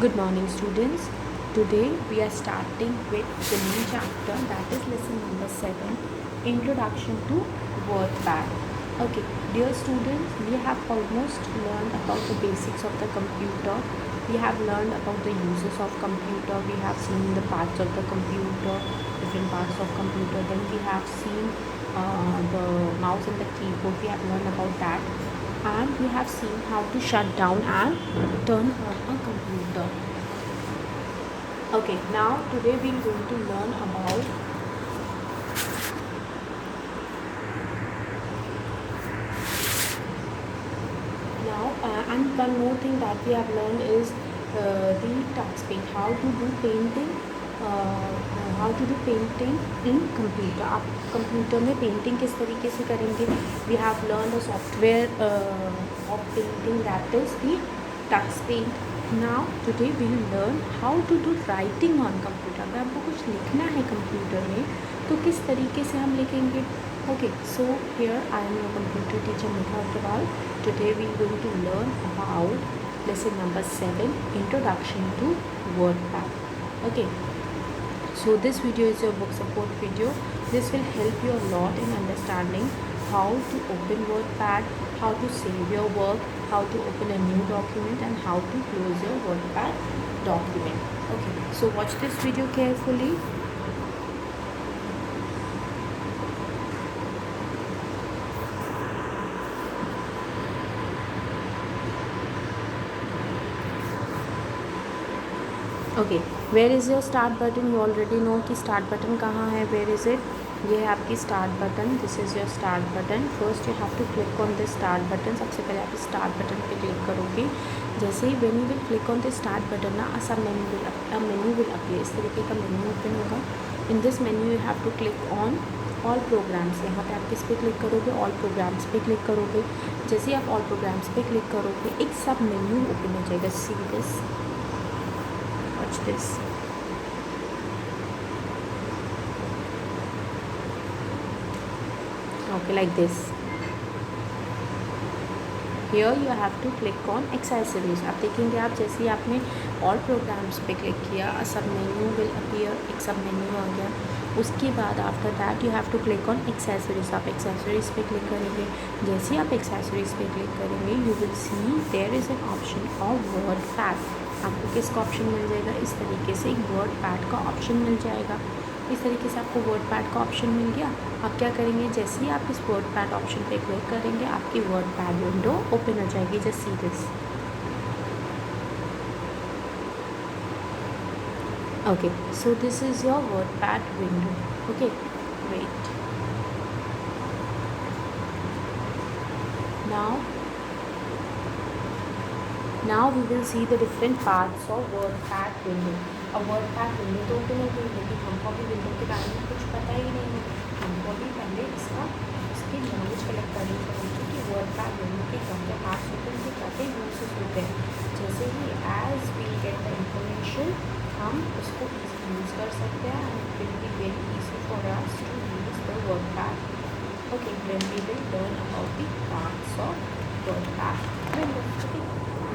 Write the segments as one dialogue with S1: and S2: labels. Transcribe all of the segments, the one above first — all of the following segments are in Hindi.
S1: Good morning, students. Today we are starting with the new chapter, that is lesson number 7, Introduction to WordPad. Okay, dear students, we have almost learned about the basics of the computer. We have learned about the uses of computer. We have seen the parts of the computer, different parts of computer. Then we have seen the mouse and the keyboard. We have learned about that, and we have seen how to shut down and turn on a computer. Okay, now today we are going to learn about and one more thing that we have learned is the touch paint, how to do painting, in computer. आप कंप्यूटर में पेंटिंग किस तरीके से करेंगे. We have learned a software of painting, that is the touch paint. Now today we will learn how to do writing on computer. अगर आपको कुछ लिखना है कंप्यूटर में तो किस तरीके से हम लिखेंगे. Okay, so here I am your computer teacher Megha Agrawal. Today we are going to learn about lesson number 7, Introduction to WordPad. Okay, so this video is your book support video. This will help you a lot in understanding how to open WordPad, how to save your work, how to open a new document, and how to close your WordPad document. Okay, so watch this video carefully. Okay, where is your start button. You already know कि स्टार्ट बटन कहाँ है. Where is it. ये है आपकी start button. This is your start button. First you have to click on the start button. सबसे पहले आप स्टार्ट बटन पे क्लिक करोगे. जैसे ही when you will click on the start button ना, सब मेन्यू विल अपीयर. इस तरीके का मेन्यू ओपन होगा. In this menu you have to click on all programs. यहाँ पे आप किस पे क्लिक करोगे, ऑल प्रोग्राम्स पे क्लिक करोगे. जैसे ही आप ऑल प्रोग्राम्स पे क्लिक करोगे एक सब मेन्यू ओपन हो जाएगा. See this, watch this. Okay, like this. Here you have to click on accessories. आप देखेंगे, आप जैसे ही आपने ऑल प्रोग्राम्स पे क्लिक किया, सब मेन्यू विल अपीयर. एक सब मेन्यू आ गया. उसके बाद after that you have to click on accessories. आप एक्सेसरीज़ पे क्लिक करेंगे. जैसे ही आप एक्सेसरीज़ पे क्लिक करेंगे you will see there is an option of WordPad. आपको किसका ऑप्शन मिल जाएगा, इस तरीके से एक WordPad का ऑप्शन मिल जाएगा. इस तरीके से आपको WordPad का ऑप्शन मिल गया. आप क्या करेंगे, जैसे ही आप इस WordPad ऑप्शन पे क्लिक करेंगे आपकी WordPad विंडो ओपन हो जाएगी. Just see this. Okay, so this is your WordPad window. Okay, wait. Now we will see the different parts of WordPad window. अब WordPad window तो ओपन हो गई, लेकिन हमको अभी विंडो के बारे में कुछ पता ही नहीं है. हमको अभी पहले इसकी नॉलेज कलेक्ट करनी पड़ेगी कि WordPad window के क्या क्या पार्ट्स होते हैं, क्या क्या यूजेस होते हैं. जैसे ही as we get the information हम उसको यूज़ कर सकते हैं. And it will be very easy for us to use the WordPad. Okay, then we will learn about the parts of WordPad window. Okay,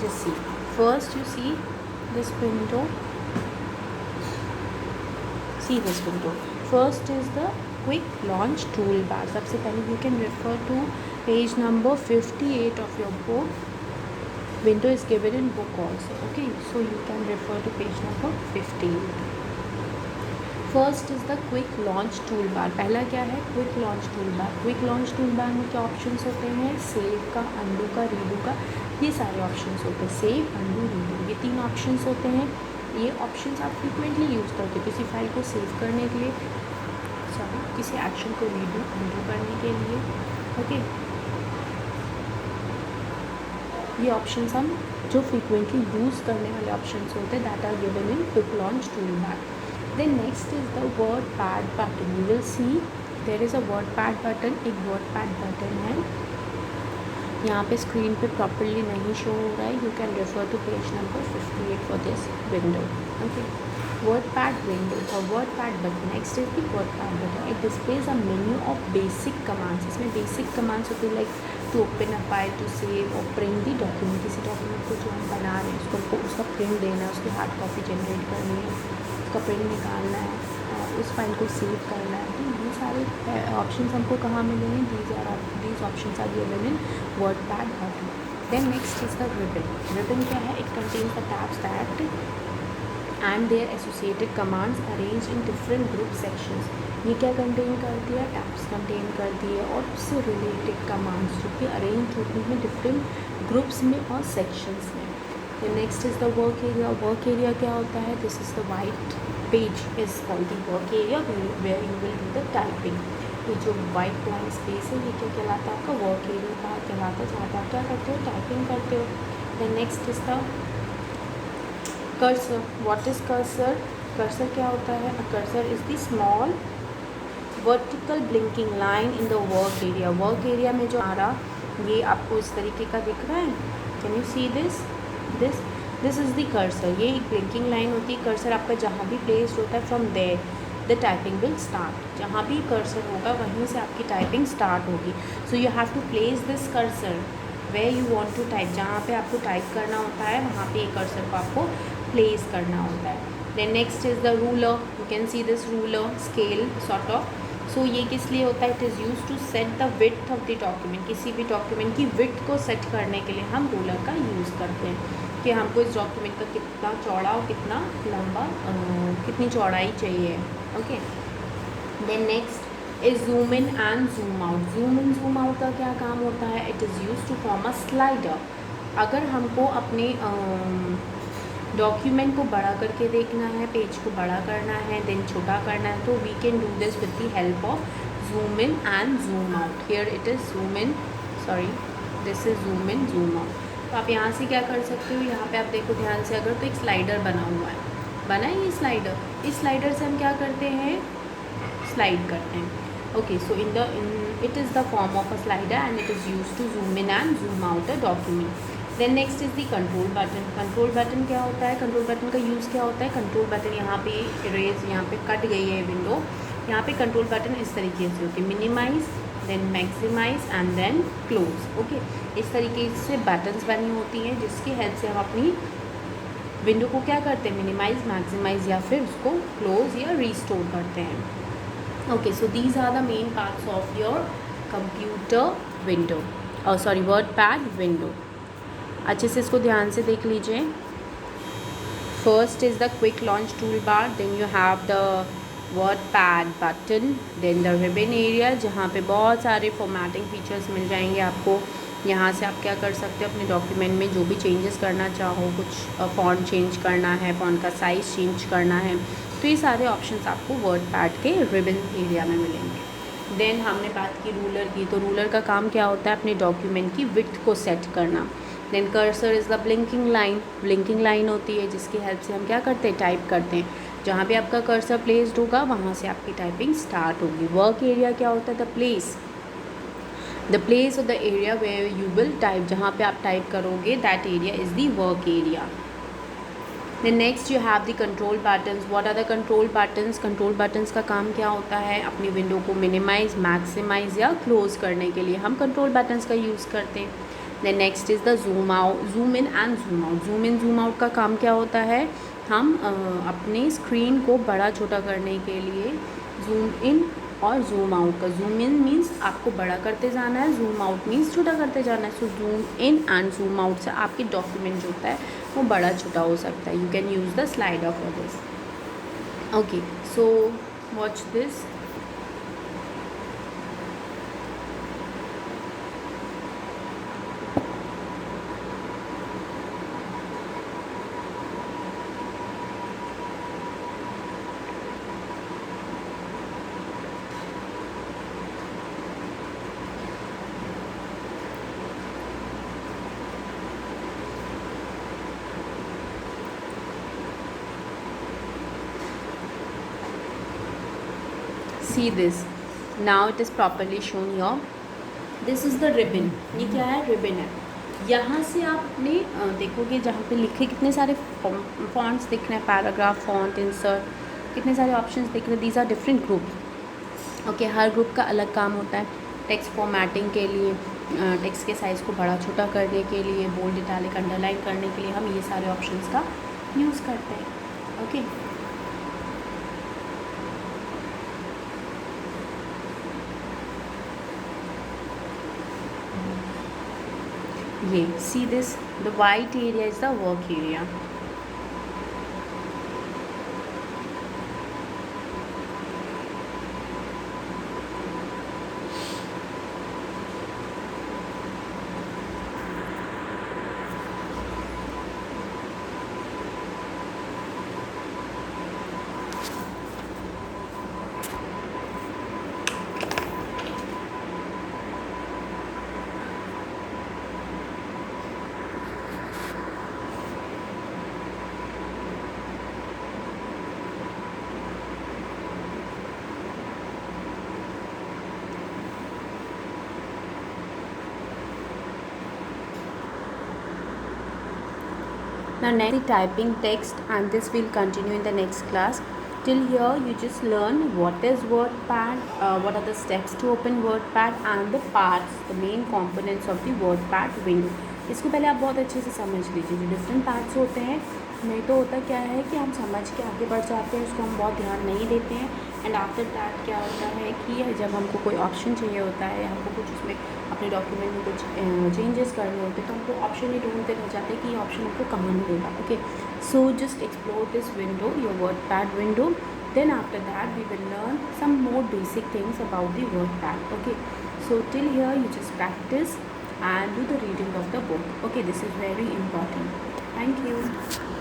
S1: just see. First you see this window. See this window. First is the quick launch toolbar. सबसे पहले you can refer to page number 58 of your book. Window is given in book also. Okay, so you can refer to page number 58. First is the quick launch tool बार. पहला क्या है, क्विक लॉन्च टूल बार. क्विक लॉन्च टूल बार में क्या ऑप्शंस होते हैं, सेव का, अंडू का, रीडू का. ये सारे ऑप्शंस होते हैं. सेव, अंडू, रीडू, ये 3 ऑप्शंस होते हैं. ये ऑप्शंस आप फ्रिक्वेंटली यूज़ करते हो किसी फाइल को सेव करने के लिए, सॉरी किसी एक्शन को रीडू, अंडू करने के लिए. ओके, ये ऑप्शंस हम जो फ्रिक्वेंटली यूज़ करने वाले ऑप्शंस होते हैं that are given in quick launch tool bar. Then next is the WordPad button. You will see there is a WordPad button. एक WordPad button है. यहाँ पे स्क्रीन पे प्रॉपरली नहीं शो हो रहा है. You can refer to page number 58 for this window. Okay. WordPad window or WordPad button. Next is the WordPad button. It displays a menu of basic commands. इसमें basic commands होती है like to open a file, to save or print the document. किसी डॉक्यूमेंट को जो हम बना रहे हैं उसको हमको उस उसका प्रिंट देना है, उसकी हार्ड कॉपी जनरेट करनी है, उसका प्रिंट निकालना है और उस फाइल को सेव करना है। तो ये सारे ऑप्शंस हमको कहाँ मिलेंगे? These options are given in WordPad button. Then next is the ribbon. Ribbon क्या है? It contains the tabs that and their associated commands arrange in different group sections. ये क्या कंटेन करती है? टैब्स कंटेन करती है और उससे रिलेटेड कमांड्स जो कि अरेंज होती हैं डिफरेंट ग्रुप्स में और सेक्शंस में। तो next is the work area. Work area क्या होता है? This is the white page is called the work area where you will do the typing. ये जो वाइट ब्लैंक स्पेस है ये क्या कहलाता है? आपका वर्क एरिया का कहलाता है, जहाँ पर आप क्या करते हो? टाइपिंग करते हो। Then next is the cursor. What is cursor? Cursor क्या होता है? A cursor is the small vertical blinking line in the work area. Work area में जो आ रहा ये आपको इस तरीके का दिख रहा है। Can you see this this is the cursor. ये एक ब्लिंकिंग लाइन होती है। कर्सर आपका जहाँ भी प्लेस्ड होता है from there the typing will start. जहाँ भी कर्सर होगा वहीं से आपकी टाइपिंग स्टार्ट होगी। So you have to place this cursor where you want to type. जहाँ पे आपको टाइप करना होता है वहाँ पे ये कर्सर को आपको प्लेस करना होता है। Then next is the ruler. You can see this ruler scale sort of. So ये किस लिए होता है? It is use to set the width of the document. किसी भी डॉक्यूमेंट की विड्थ को सेट करने के लिए हम रूलर का यूज़ करते हैं कि हमको इस डॉक्यूमेंट का कितना चौड़ा और कितना लंबा कितनी चौड़ाई चाहिए। Okay. Then next is zoom in and zoom out. Zoom in zoom out का क्या काम होता है? It is use to form a slider. अगर हमको अपने डॉक्यूमेंट को बड़ा करके देखना है, पेज को बड़ा करना है, देन छोटा करना है, तो we can do this with the help of zoom in and zoom out. Here it is zoom in, sorry this is zoom in zoom out. तो आप यहाँ से क्या कर सकते हो? यहाँ पे आप देखो ध्यान से, अगर तो एक स्लाइडर बना हुआ है, बना है ये स्लाइडर। इस स्लाइडर से हम क्या करते हैं? स्लाइड करते हैं। Okay, so it is the form of a slider and it is use to zoom in and zoom out a document. Then next is the control button. Control button क्या होता है? कंट्रोल बटन का यूज़ क्या होता है? कंट्रोल बटन यहाँ पे इरेज, यहाँ पे कट गई है विंडो, यहाँ पे कंट्रोल बटन इस तरीके से होती है, minimize, then maximize and then close. Okay, इस तरीके से बटन्स बनी होती हैं जिसकी हेल्प से हम अपनी विंडो को क्या करते हैं? मिनिमाइज, मैक्सिमाइज या फिर उसको क्लोज या रीस्टोर करते हैं। Okay, so these are the main parts of your computer window, और सॉरी वर्डपैड विंडो। अच्छे से इसको ध्यान से देख लीजिए। First is the quick launch tool bar, then you have the WordPad button, then the ribbon area जहाँ पे बहुत सारे फॉर्मेटिंग फीचर्स मिल जाएंगे आपको। यहाँ से आप क्या कर सकते हो? अपने डॉक्यूमेंट में जो भी चेंजेस करना चाहो, कुछ फॉन्ट चेंज करना है, फॉन्ट का साइज़ चेंज करना है, तो ये सारे ऑप्शंस आपको वर्डपैड के रिबन एरिया में मिलेंगे। देन हमने बात की रूलर की, तो रूलर का काम क्या होता है? अपने डॉक्यूमेंट की विड्थ को सेट करना। Then cursor is the blinking line. Blinking line होती है जिसकी हेल्प से हम क्या करते हैं? टाइप करते हैं। जहाँ भी आपका कर्सर प्लेस्ड होगा वहाँ से आपकी टाइपिंग स्टार्ट होगी। वर्क एरिया क्या होता है? The place of the area where you will type. जहाँ पे आप टाइप करोगे that area is the work area. Then next you have the control buttons. What are the control buttons? Control buttons का काम क्या होता है? अपनी विंडो को मिनिमाइज, मैक्सिमाइज या क्लोज करने के लिए हम कंट्रोल बटन्स का यूज़ करते हैं। Then next is the zoom out, zoom in and zoom out. Zoom in zoom out का काम क्या होता है? हम अपने स्क्रीन को बड़ा छोटा करने के लिए जूम इन और जूम आउट का, जूम इन मीन्स आपको बड़ा करते जाना है, जूम आउट मीन्स छोटा करते जाना है। So zoom in and zoom out से आपकी डॉक्यूमेंट जो होता है वो बड़ा छोटा हो सकता है। You can use the slider for this. Okay, so watch this. See this, now it is properly shown here. This is the ribbon. ये क्या है? रिबन है। यहाँ से आप अपने देखोगे जहाँ पे लिखे कितने सारे फॉन्ट्स दिख रहे हैं, पैराग्राफ फॉन्ट, इंसर्ट, कितने सारे ऑप्शंस दिख रहे हैं। These are different group. Okay, हर ग्रुप का अलग काम होता है। टेक्स्ट फॉर्मेटिंग के लिए टेक्स्ट के साइज़ को बड़ा छोटा करने के लिए, बोल्ड, इटैलिक, अंडरलाइन करने के लिए हम ये सारे ऑप्शंस का यूज़ करते हैं। ओके, ये see this, the white area is the work area. Now next typing text, and this will continue in the next class. Till here you just learn what is WordPad, what are the steps to open WordPad and the parts, the main components of the WordPad window. इसको पहले आप बहुत अच्छे से समझ लीजिए। जो डिफरेंट पार्ट्स होते हैं, नहीं तो होता क्या है कि हम समझ के आगे बढ़ जाते हैं, उसको हम बहुत ध्यान नहीं देते हैं। एंड आफ्टर दैट क्या होता है कि जब हमको कोई ऑप्शन चाहिए होता है, हमको कुछ उसमें अपने डॉक्यूमेंट में कुछ चेंजेस करने होते हैं, तो हमको ऑप्शन ही ढूंढते रह जाते हैं कि ये ऑप्शन हमको कहाँ मिलेगा। Okay, so just explore this window, your WordPad window. Then after that we will learn some more basic things about the WordPad. Okay, so till here you just practice and do the reading of the book. Okay, this is very important. Thank you.